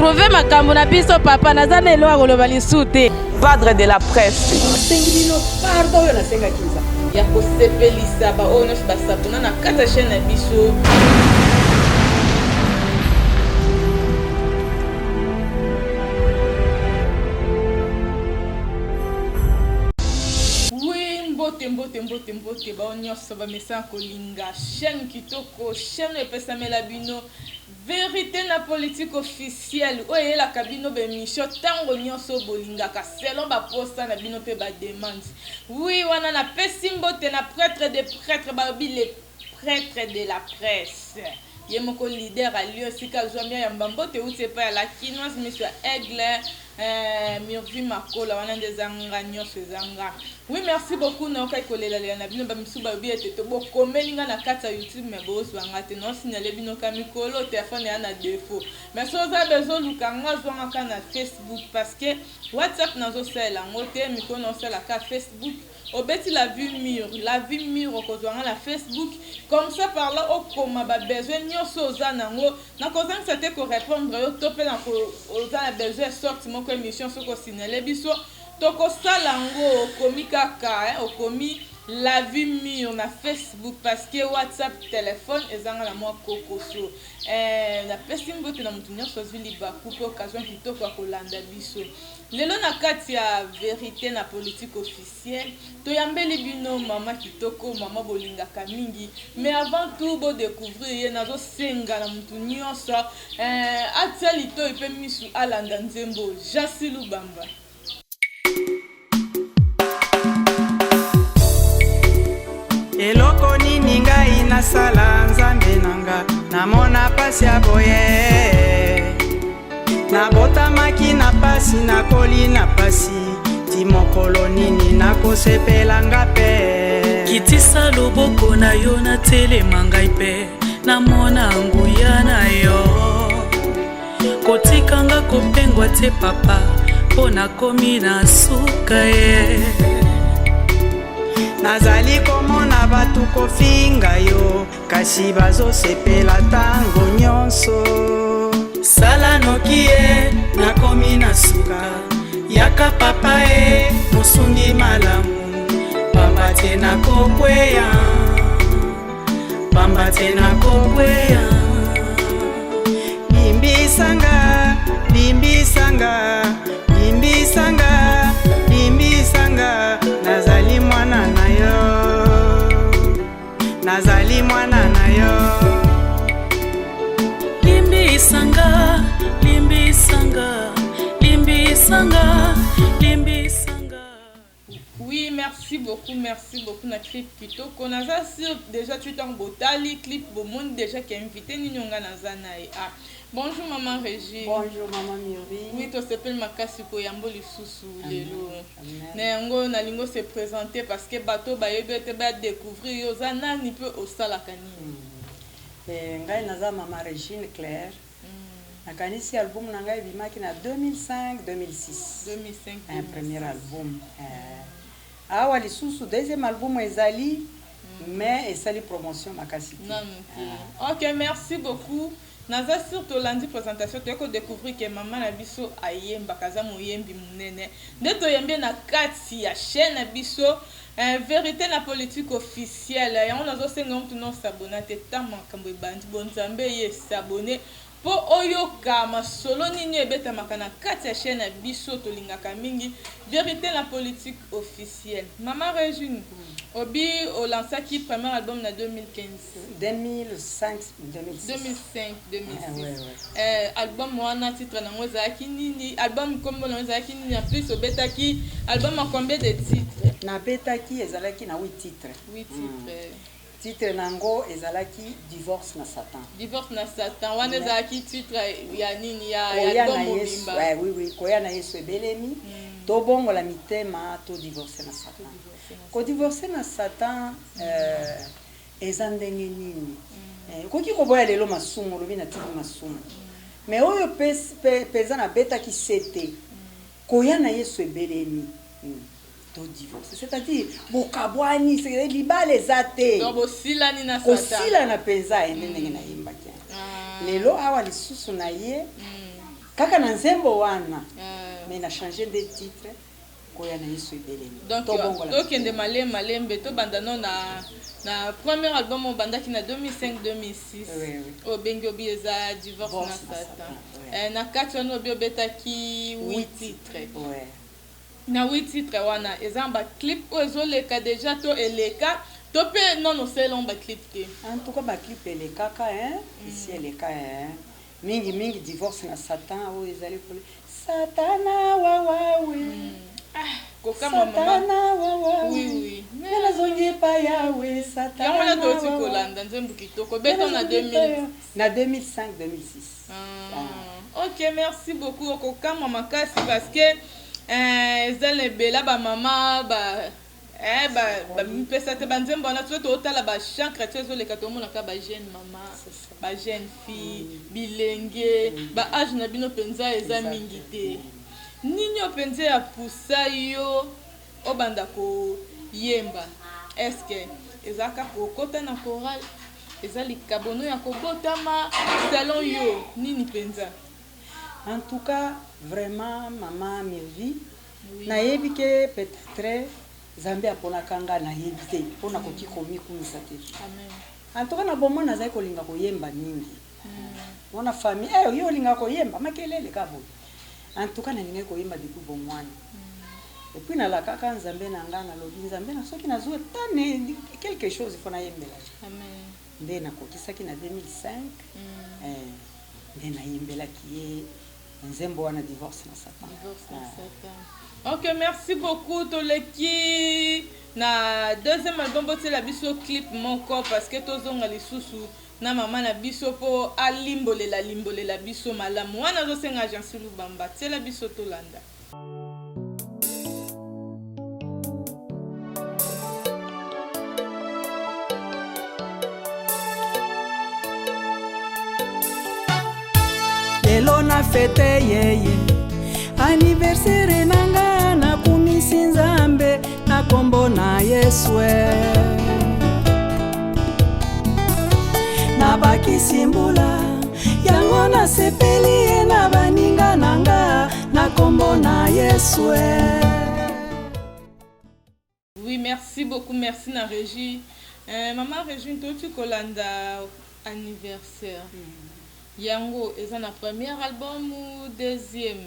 trouver makambo na biso papa nazana elo akoloba lisute. Padre de la presse. Sengino pardon yo na senga kiza. Ya ko sepelisa ba ono basabuna na kata chaîne na biso. Mbote ba onyoso ba mesa kolinga chaîne kitoko chaîne epesamela bino vérité na politique officielle oye la kabino be mission tango nyonso bolingaka selon ba posta na bino pe ba demande oui wana na pesi mbote na prêtre de prêtre ba les prêtres de la presse yemoko leader à lieu sika zomia ya mbambote ute pa la kinoise monsieur Aigle Mirvi Makola wana ndezanga nyonso ezanga. Oui, merci beaucoup na okai kolela na bino ba misuba bi etete bo komelinga na kata YouTube me bo zwanga te non signale bino ka mikolo téléphone ya na défaut. Mais so za bezo lukanga zwanga ka na Facebook parce que WhatsApp nazo sela ngote mikono sela ka Facebook obeti la vue mur okozwanga na Facebook comme ça par là okoma ba besoin nyonso za nango na kozanga c'était ko répondre yo topé na ko oza besoin sorti moko émission soko signale biso toko salango okomi kaka okomi la vie mur na Facebook parce que WhatsApp téléphone ezanga la moi kokoso la pesi mbote na mutu nyonso zili ba coupe occasion kitoko kolanda biso lelo na kati ya vérité na politique officielle toyambeli bino mama kitoko mama bolingaka mingi mais avant tout bo découvrir ye nazo senga na mutu nyonso atia lito ipe misu alanda nzembo Jasi Lubamba. Eloko nini ngai nasala nzambe nanga namona pasi ya boye nabotamaki na pasi nakoli na pasi ti mokolo nini nakosepela nga pe kitisa loboko na yo na telema ngai pe namona nguya na yo kotikanga kopengwa te papa mpo nakomi na suka ye nazali komona bato kofinga yo kasi bazosepela ntango nyonso sala noki ye nakomi na suka yaka papa ye mosungi malamu pamba te nakokweya pamba te nakokweya limbisanga limbisanga limbisanga limbisanga nazali mwana na yo nazali mwana na yo limbisanga limbisanga limbisanga limbisanga. Oui, merci beaucoup na clip kitoko naza sur déjà tu t'en botali clip bo monde déjà qui invité ni nyonga nazana e ah. Bonjour maman Régie. Bonjour maman Miri. Oui, to s'appelle makasi ko yambo lisusu lelo. Na ngo na lingo se présenter parce que bato ba yebete ba découvrir yo zana ni peu au sala kanini. Ngai naza maman Régine Claire. Nakanisi album na ngai bimaki na 2005-2006. 2005. Un premier album. Awa lisusu deuxième album ezali mais ezali promotion makasi. OK, merci beaucoup. Naza surtout lundi présentation tu as découvrir que maman na biso ayemba kaza moyembi munene ndeto yembe na kati ya chaîne na biso vérité na politique officielle ya on nazo senga mtu no s'abonner te tama kambo bandi bonzambe ye s'abonner po oyoka masolo nini ebeta makana kati ya chaîne na biso tolingaka mingi vérité na politique officielle. Maman Régine obi o lancé qui premier album na 2015 2005 2006 album wana titre na ngo zaki nini album kombo na zaki nini en plus obetaki album a combien de titres na betaki ezalaki na 8 titres titre nango ezalaki divorce na satan wana ezalaki titre ya nini ya album mobimba oui koya na Yesu ebelemi to bongo la mitema to divorce na satan ko divorce na satan eza ndenge nini koki koboya lelo masumu lobi na tiki masumu mais oyo peza na betaki sete koya na Yesu ebelemi to divorce c'est-à-dire bokabwani c'est libale zate donc bosilani na satan osila na penza ndenge na yimbaki lelo awa lisusu na ye kaka na nzembo wana mais na changer des titres koya na Yesu ebelemi donc tokende malembe tobanda na premier album obandaki na 2005-2006 obengi obi eza divorce na Satan na kati wana obi obetaki 8 titres na 8 titres wana eza baclip oyo ezoleka déjà to eleka to mpe nono sela baclip te en tout cas baclip elekaka ici eleka mingi divorce na Satan oyo ezali kole Satana wawawe kokama mama oui nela zongi pa yawe Satana yango na toti kolanda nzembo kitoko beto na 2000 na 2005-2006 ok merci beaucoup okokama makasi parce que ezali ebela bamama bamipesa te banzembo wana to totala bachant chrétien ezoleka tomonaka bajeune mama bajeune fille bilenge baage na bino mpenza eza mingi te nini openza ya pusa yo obanda koyemba eske eza kaka kokota na choral eza likabono ya kobotama salon yo nini mpenza en tout cas vraiment mama Mirvi nayebi ke peut-être Zambe aponaka nga nayebi te mpona koki komikumisa te en tout cas na bomoi nazali kolinga koyemba mingi mona famille yo olinga koyemba makelele ka boye en tout cas nalingai koyemba depuis bomwani et puis nalakaka nzambe na nga nalobi nzambe na soki nazwa tane quelque chose fona yembela nde nakokisaki na 2005 nde nayembelaki ye nzembo wana divorce na Satan. Ok, merci beaucoup toleki na deuxième album bote la biso clip moko parce que tozonga lisusu na mama na biso po alimbolela biso malamu wana zosenga agence Lubamba tela biso tolanda. lelo na fete yeye anniversaire nanga na kumisi nzambe na kombo na Yesue na bakisimbula yango na sepeli na baninga nanga na kombo na Yesue. Oui, merci beaucoup, merci na Régie. Maman Régie, toi tu kolanda anniversaire. Yango, est-ce un premier album ou deuxième?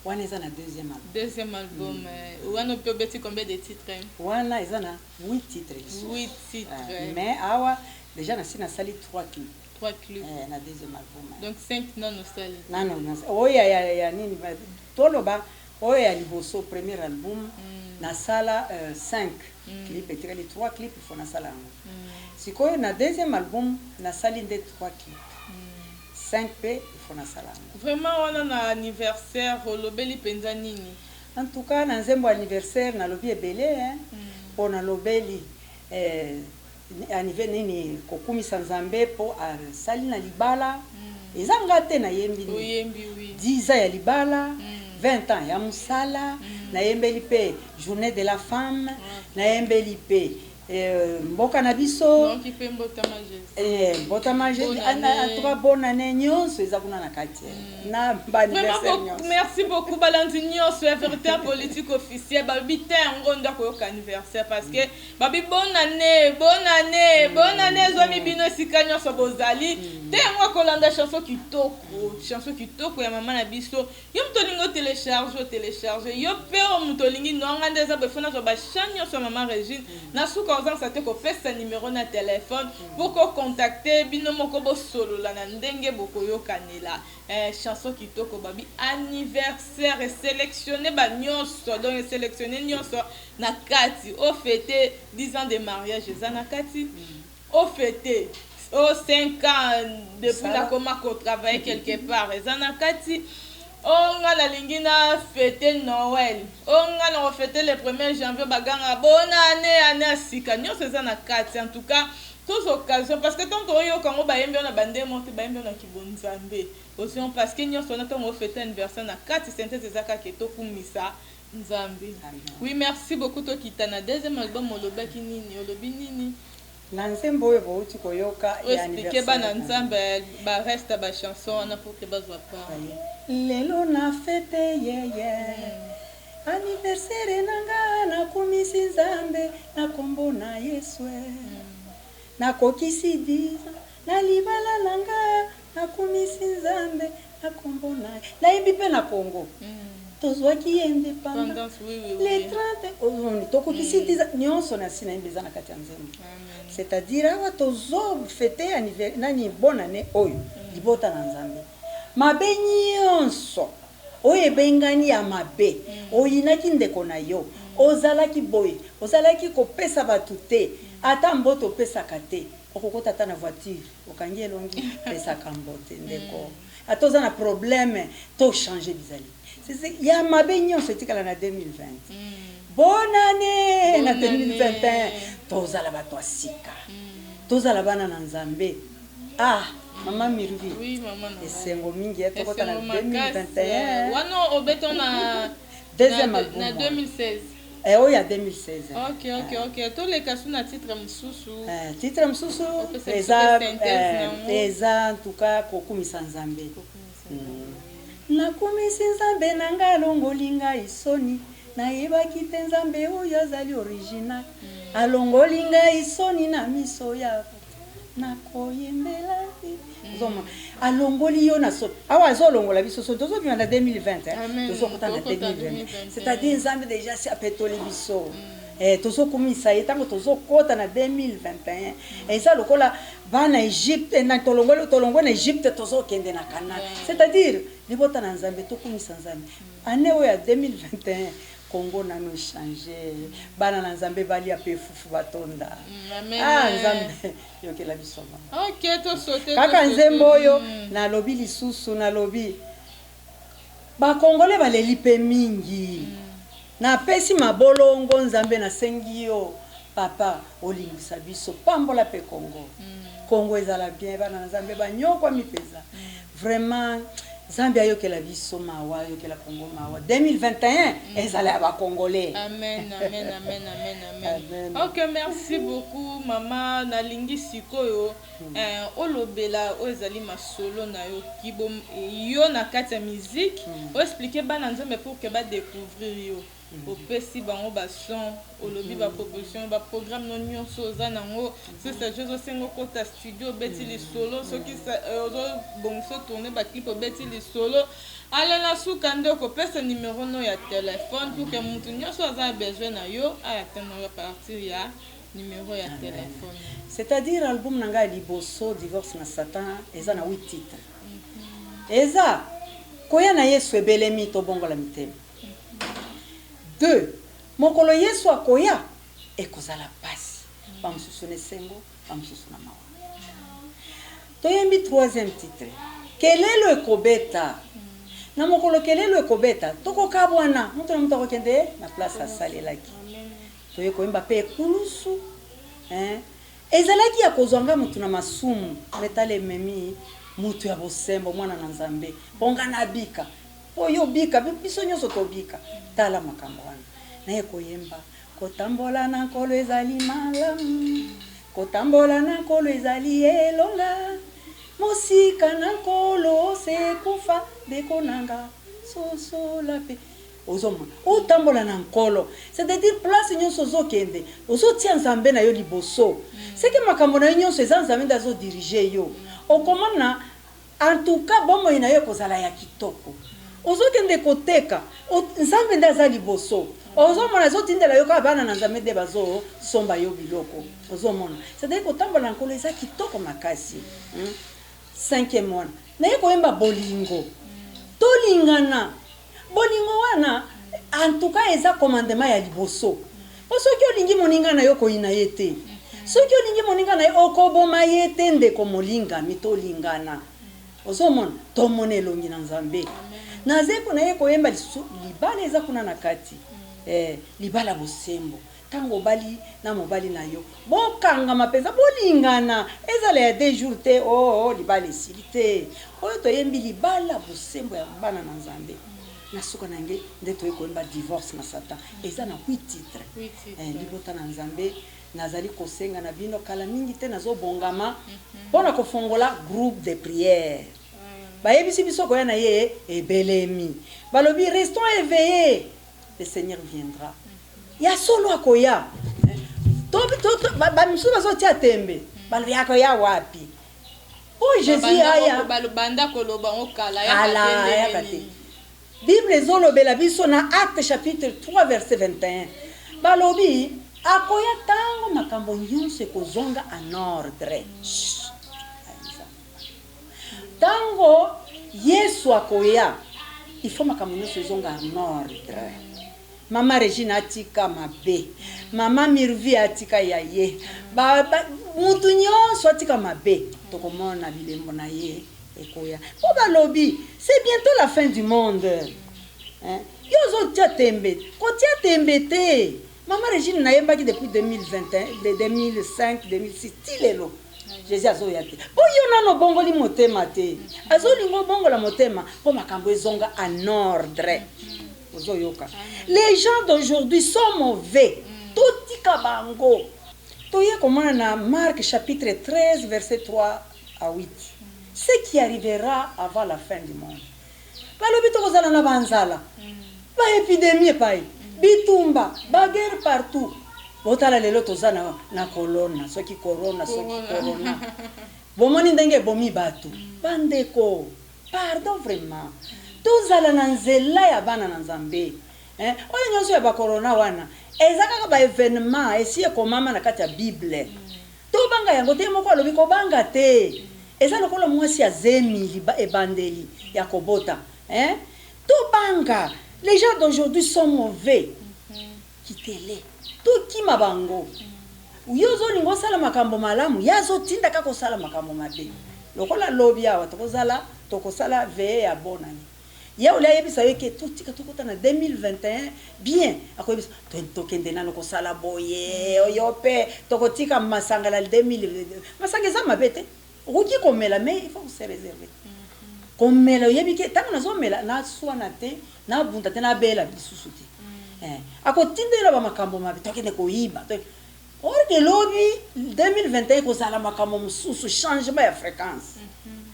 Wana eza na deuxième album. Deuxième album. Wana peut bêter combien de titres? Wana eza na 8 titres. 8 titres. Mais awa déjà na sina sali 3 clips. 3 clips. Na deuxième album. Donc 5 non nostalgie. Non. Oya ya nini toloba oya liboso premier album na sala 5 clips et les 3 clips il faut na sala. Sikoyo na deuxième album na sali nde 3 clips. 5p il faut na sala. Vraiment on a un anniversaire lobeli penza nini. En tout cas na nzembo anniversaire na lobi ebele po na lobeli anniversaire nini kokumisa nzambe po sali na libala ezanga te na yembi ni. Oyembi oui. 10 ans ya libala 20 ans ya musala na yembeli pe journée de la femme na yembeli pe mboka na biso donc il peut mbotama Jésus mbotama Jésus en tout cas bonne année nyonso eza kuna na kati na anniversaire nyonso. Merci beaucoup balandi nyonso ya vérité politique officielle babi te ngonda ko anniversaire parce que babi bonne année zomi bino sika nyonso bozali te ngo kolanda chanson kitoko ya mama na biso yo mtolingo télécharge yo pe o mtolingi nonga ndeza befona zo ba chanyo so mama Régine na suka ozansa te ko pesa numéro na téléphone pour ko contacter bino moko bo solo la na ndenge bokoyo kanela chanson kitoko babi anniversaire sélectionné ba nyonso donc sélectionné nyonso na kati o fêter 10 ans de mariage za na kati o fêter 5 ans depuis la coma qu'on travaille quelque part za na kati on a la lingina fêter Noël on a fêter le 1er janvier baganga bonne année asika nyonso za na kati en tout cas toutes occasions parce que tant que yo kango bayembi on a bande monte bayembi on a kibonzambe aussi parce que nyonso na tango fêter anniversaire na kati synthèse ezaka keto kumisa nzambe. Oui, merci beaucoup to kitana deuxième album olobaki nini olobi nini na nzembo oyo bouti koyoka ya anniversaire ba na nzambe ba reste ba chanson na pour que bazwa pas lelo na fete anniversaire nanga nakumisi nzambe na kombo na Yesu nakokisi 10 na libala nanga nakumisi nzambe na kombo na nayebi mpe na Congo tozwaki indépendance les 30 tokokisi 10 nyonso na sina eza na kati ya nzembo c'est-à-dire awa tozofete anniversaire nani bonne année oyo libota na nzambe mabe nyonso oyo ebengani ya mabe oyinaki ndeko na yo ozalaki boye ozalaki kopesa bato te ata mboto opesaka te okokota ata na voiture okangi elongi pesaka mbote ndeko ata oza na problème to changer bizali ya mabe nyonso etikala na 2020 bonne année na 2021 tozala bato ya sika tozala bana na nzambe Maman Mirvi. Oui, maman. Et c'est un mingi, tu as 2021. Wano obeto na deuxième album. Na 2016. Eh oui, à 2016. Ok. Tous les cas sont na titre msusu. Titre msusu. Eza en tout cas kokumisa nzambe. Nakumisi nzambe nanga longolinga isoni. Nayebaki te nzambe oyo azali original. Alongolinga isoni na miso ya nakoyembela alongoli yo na so awa azolongola biso so tozobima na 2020 tozokota na 2020 c'est-à-dire nzambe déjà si apetoli biso tozokumisa ye ntango tozokota na 2021 eza lokola bana Egypte na tolongoli na Egypte tozokende na Canaan c'est-à-dire libota na nzambe tokumisa nzambe ane oyo ya 2021 Congo nano changer bana na nzambe bali ape fufu batonda nzambe yokela bisoma to sauter kaka nzembo oyo na lobi lisusu na lobi ba Congolais baleli pe mingi na pesi mabolongo nzambe na sengi yo papa olingisa biso pambola pe Congo ezala bien bana na nzambe banyokwa mipeza vraiment Zambie ayokela biso mawa yokela Congo mawa 2021 ezala ba Congolais. Amen. OK, merci beaucoup maman nalingi sikoyo olobela ozali masolo na yo kibom yo na kati ya musique o expliquer bana nzambe pour que ba découvrir yo opesi bango ba son olobi ba proposition ba programme non nyonso za nango c'est ça je sengo kota studio beti li solo soki ozo bonso tourner ba clip beti li solo ala na suka ndeko pesa numéro no ya téléphone pour que mutu nyonso za besoin na yo aya teno ya partir ya numéro ya téléphone c'est-à-dire album nanga liboso divorce na Satan eza na 8 titres eza koya na Yesu ebelemi to bongo la mitema 2 mokolo Yesu akoya ekozala pasi bamususu ne sengo bamususu na mawa toyembi 3e titre kelelo ekobeta na mokolo kelelo ekobeta tokokabwana mutu na mutu akokende na place asalelaki toyekoyemba pe ekulusu ezalaki ya kozwanga mutu na masumu metale memi mutu ya bosembo mwana na nzambe bonga na bika oyo bika biso nyonso tobika tala makambo wana naye koyemba kotambola na nkolo ezali malamu kotambola na nkolo ezali elonga mosika na nkolo sekufa bekonanga sosola pe ozomona otambola na nkolo c'est-à-dire place nyonso ozokende ozotia nzambe na yo liboso seke makambo na yo nyonso eza nzambe nde azodirige yo okomona en tout cas bomoi na yo kozala ya kitoko ozokende koteka nzambe nde aza liboso ozomona ezotindela yo kaka bana na nzambe nde bazosomba yo biloko ozomona c'est-à-dire kotambola na nkolo eza kitoko makasi 5e wana naye koyemba bolingo tolingana bolingo wana en tout cas eza commandement ya liboso po soki olingi moninga na yo koyina ye te soki olingi moninga na yo okoboma ye te ndeko molingami tolingana ozomona tomona elongi na nzambe nazeko naye koyemba libala eza kuna na kati libala bosembo tango bali na mobali na yo bokanga mapenza bolingana ezala ya 2 jours te libala esili te oyo toyembi libala bosembo ya bana na nzambe na suka nange nde toyekoyemba divorce na Satan eza na 8 titres libota na nzambe nazali kosenga na bino kala mingi te nazobongama mpona kofongola groupe de prière bayebisi biso koya na ye ebelemi balobi restons éveillés le Seigneur viendra ya solo akoya bamisu bazotia tembe balobi akoya wapi oyo Jésus aya balobanda koloba okala ya te Bible ezolobela biso na Acte chapitre 3 verset 21 balobi akoya tango makambo nyonso ekozonga en ordre tango Yesu akoya il faut makambo nyonso ezonga en ordre. Mama Regina atika mabe mama Mirvi atika yaye mutu nyonso atika mabe tokomona bilembo na ye ekoya po balobi c'est bientôt la fin du monde yozo tia tembe kotia tembe te Mama Regine nayembaki depuis 2021 2005 2006 tilelo Jésus azoya te po yo nano bongoli motema te azolingo bongola motema po makambo ezonga en ordre. Les gens d'aujourd'hui sont mauvais. Tout kabango. Toye komona na Marc chapitre 13 verset 3 à 8. Ce qui arrivera avant la fin du monde. Balobi tokozala na banzala. Ba épidémie pai. Bitumba, ba guerre partout. Botala lelo tozana na corona, soki corona. Bomoni ndenge bomi batu. Bandeko. Pardon vraiment. Tozala na nzela ya bana na Nzambe oyo nyonso ya ba corona wana ezaka ba événement esi ekomama na kati ya Bible tobanga yango te moko alobi kobanga te eza lokola mwasi ya zemili ebandeli ya kobota tobanga les gens d'aujourd'hui sont mauvais kitele tokima bango yozo lingo sala makambo malamu yazo tinda kako sala makambo mabe lokola lobi awa tokosala veye ya bonani ya ule yebisa yeke tutika tukota na 2021 bien akoyebisa tokende nano kosala boye oyope tokotika masangala 2000 masanga za mabete okoki komela mais il faut se réserver komela yebike tango nazomela na swana te na bunda te na bela bisusu te akotindela ba makambo mabe tokende koyiba orge lobi 2021 kozala makambo mususu changement ya fréquence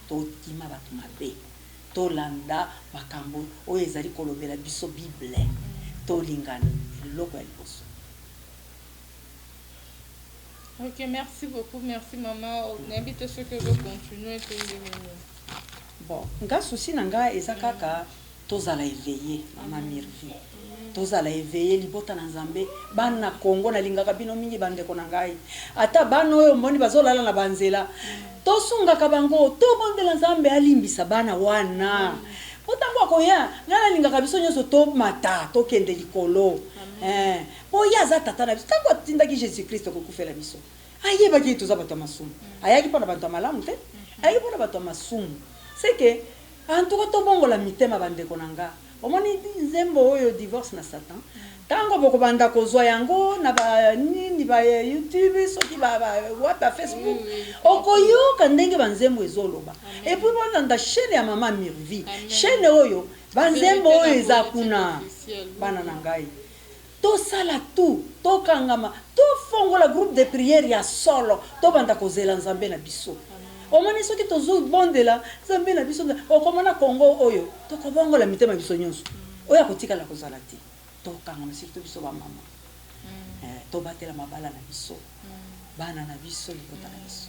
tokima batu mabe tolanda makambo oyo ezali kolobela biso Bible tolingana loko ya liboso. Ok, merci beaucoup, merci maman. On invite ceux qui veulent continuer. Bon, nga souci na nga eza kaka tozala éveillé mama Mirvi. Tozala éveillé libota na Nzambe bana Kongo na lingaka bino mingi bandeko na ngai. Ata bana oyo mboni bazolala na banzela. Tosunga kabango to bondela Nzambe alimbisa bana wana. Potango akoya ngala lingaka biso nyonso to mata to kende likolo. Oya za tata na biso tango tindaki Jésus Christ ko kufela biso. Ayeba ki toza bato masumu. Ayaki pona bato malamu te. Ayaki pona bato masumu. C'est que en tout cas to bongola mitema bandeko nanga. Omoni nzembo oyo divorce na Satan. Tango boko banda kozwa yango na ba nini ba YouTube soki ba WhatsApp Facebook. Okoyoka ndenge banzembo ezoloba. Et puis bonda nda chaîne ya mama Mirvi. Chaîne oyo banzembo oyo ezakuna bana nangai. To sala tout, to kangama, to fongola groupe de prière ya solo, to banda kozela Nzambe na biso. Omoni soki tozo bondela Nzambe na biso okomona Kongo oyo to kobongola mitema biso nyonso. Oya kotika la kozala ti. To kangama surtout biso ba mama. To batela mabala na biso. Bana na biso libota na biso.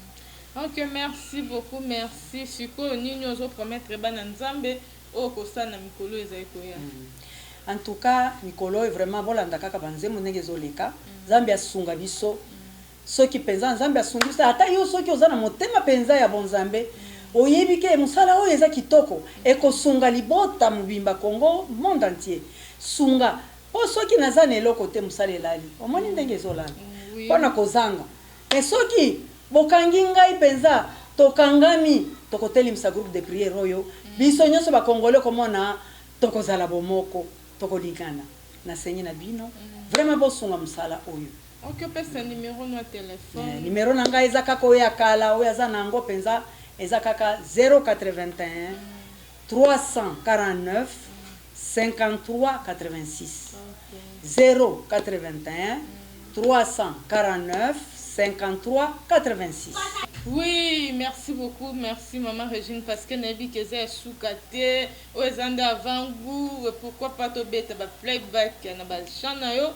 Ok, merci beaucoup, merci. Siko nini ozo promettre bana Nzambe o kosana mikolo ezali koya. En tout cas, Mikolo est vraiment bon landa kaka banzemo ndenge zoleka. Nzambe asunga biso. Soki penza Nzambe asunga biso ata yo soki ozana motema penza ya bon Nzambe. Oyebike musala oyo eza kitoko ekosunga libota mubimba Kongo monde entier. Sunga po soki nazana eloko te musala elali. Omoni ndenge ezolala. Pona kozanga. Mais soki bokangi ngai penza tokangami tokotelimisa groupe de prière oyo biso nyonso ba Congolais komona tokozala bomoko. Tokoligana na senye na bino vraiment bosunga musala oyo. Ok, pesa numéro no téléphone. Numéro nanga eza kaka oya kala oya za nango penza eza kaka 081 349 53 86. 081 349 53 86. Oui, merci beaucoup, merci maman Régine, parce que Nabi Keza Soukate, Oezanda avant goût, pourquoi pas te bête, playback, na bal chana yo,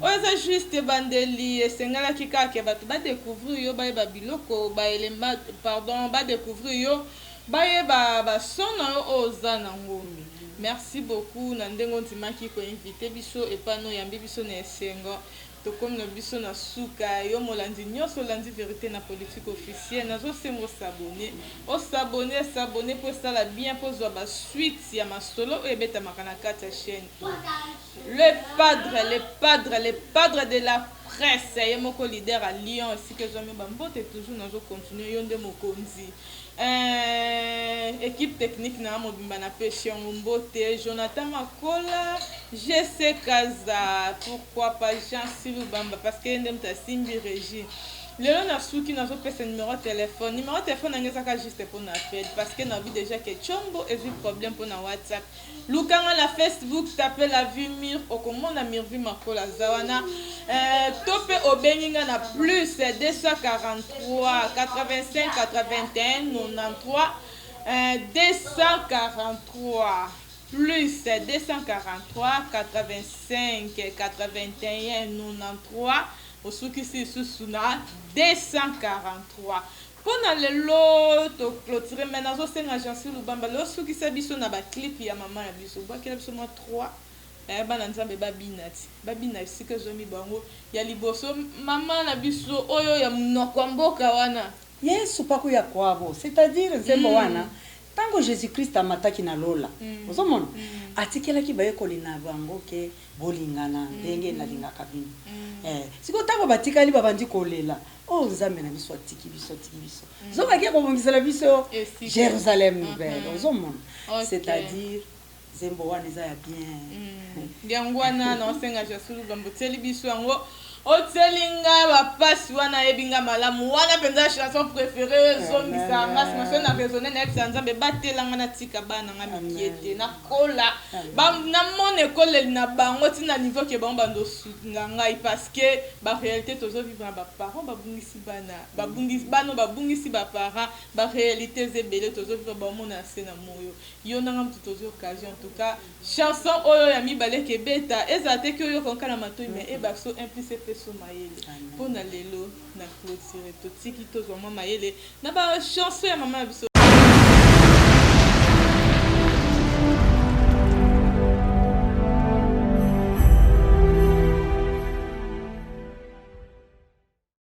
Oeza juste bandeli, et Sengala Kika, qui va découvrir yo, ba biloko, ba elema, pardon, ba découvrir yo, ba son ozanango. Merci beaucoup, Nandengo Timaki, ko invité biso, et pas no yambi biso ne sengo. Comme nous biso na suka yo molandi nyonso landi vérité na politique officielle nazo sembo s'abonner pour ça la bien pour zo ba suite ya masolo et beta makana kata chaîne le padre de la presse et moko leader à Lyon aussi que zo ba mbote toujours nazo continuer yonde mokonzi équipe technique na mobimba na pêche mbote Jonathan Makola GC Kaza pourquoi pas Jean Silubamba parce que ndem ta simbi régie lelo na suki nazo pesa numéro de téléphone ngezaka juste pour na appel parce que na vu déjà que chombo et vu problème pour na WhatsApp lukanga la Facebook taper la vue mur okomona Mirvi Makola zawana tope obenginga na plus 243 85 81 93 243 plus 243 85 81 93 au soukisi susuna 243 pona lelo to clôturer maintenant c'est une agence Lubamba lo soukisa biso na ba clip ya maman ya biso ba kila biso 3 bana nzambe babina sika zomi bango ya liboso maman na biso oyo ya mnoko mboka wana yesu pako ya kwabo c'est-à-dire nzembo wana tango Jésus-Christ amataki na lola ozomona atikelaki bayekoli na bango ke bolingana ndenge nalingaka bino siko tango batikali babandi kolela nzambe na biso atiki biso zobaki kobongisela biso Jérusalem nouvelle ozomona c'est-à-dire zembo wana eza ya bien yango wana na osenga Jesu Lubamba teli biso yango otelinga bapasi wana yebinga malamu wana penza chanson préférée zongisa mas na raisonner na nzambe batelanga na tika bana nga mikiete na kola na mon école na bango tina niveau ke bango bando soutenga ngai parce que ba réalité tozo vivre na ba parents babungisi ba parents ba réalité zebele tozo vivre ba mona sena moyo yo nanga mtu tozo occasion en tout cas chanson oyo ya mibale ke beta ezate ke yo konkana matoi mais ebaso impliqué so mayele pona lelo na clôture totiki to zo mayele na ba chanson ya maman biso